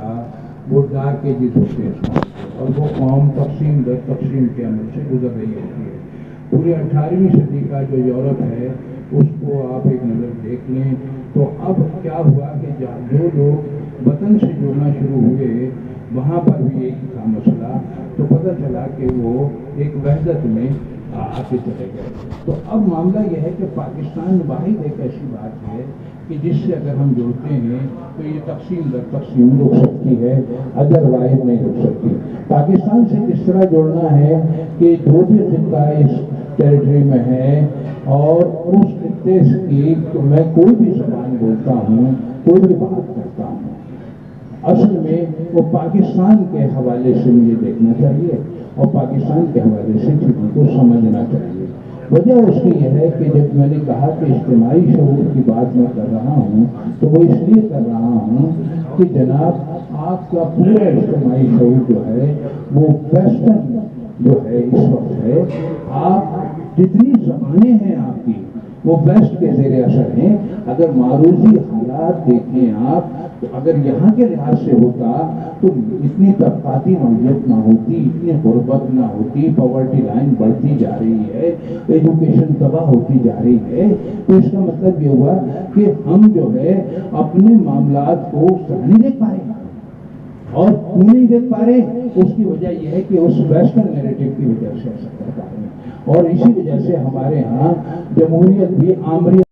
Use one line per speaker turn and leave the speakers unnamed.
تھا وہ dark ages ہوتے ہیں اور وہ قوم تقسیم در تقسیم کے عمل سے گزر رہی ہوتی ہے. پورے 18ویں صدی کا جو یورپ ہے اس کو آپ ایک نظر دیکھ لیں تو اب کیا ہوا کہ جو لوگ وطن سے جڑنا شروع ہوئے وہاں پر بھی ایک تھا مسئلہ، تو پتہ چلا کہ وہ ایک وحدت میں آ کے چلے گئے. تو اب معاملہ یہ ہے کہ پاکستان واحد ایک ایسی بات ہے کہ جس سے اگر ہم جڑتے ہیں تو یہ تقسیم در تقسیم رک سکتی ہے، ادر وائز نہیں رک سکتی. پاکستان سے کس طرح جوڑنا ہے کہ جو بھی خطہ اس ٹیریٹری میں ہے اور اس خطے کی میں کوئی بھی زبان بولتا ہوں، کوئی بھی بات کرتا ہوں، اصل میں وہ پاکستان کے حوالے سے مجھے دیکھنا چاہیے اور پاکستان کے حوالے سے چیزوں کو سمجھنا چاہیے. وجہ اس کی یہ ہے کہ جب میں نے کہا کہ اجتماعی شعور کی بات میں کر رہا ہوں تو وہ اس لیے کر رہا ہوں کہ جناب آپ کا پورا اجتماعی شعور جو ہے وہ ویسٹرن جو ہے اس وقت ہے. آپ جتنی زبانیں ہیں آپ کی وہ ویسٹ کے زیر اثر ہیں. اگر معروضی حالات دیکھیں آپ تو اگر یہاں کے لحاظ سے ہوتا تو اتنی طبقاتی نوعیت نہ ہوتی، اتنی غربت نہ ہوتی، پاورٹی لائن بڑھتی جا رہی ہے، ایجوکیشن تباہ ہوتی جا رہی ہے. تو اس کا مطلب یہ ہوا کہ ہم جو ہے اپنے معاملات کو صحیح نہیں دیکھ پا رہے اور کیوں نہیں دیکھ پا رہے. اس کی وجہ یہ ہے کہ اس ویسٹرن نیریٹو کی وجہ سے ایسا کر پا رہے ہیں. اور اسی وجہ سے ہمارے ہاں جمہوریت بھی آمریت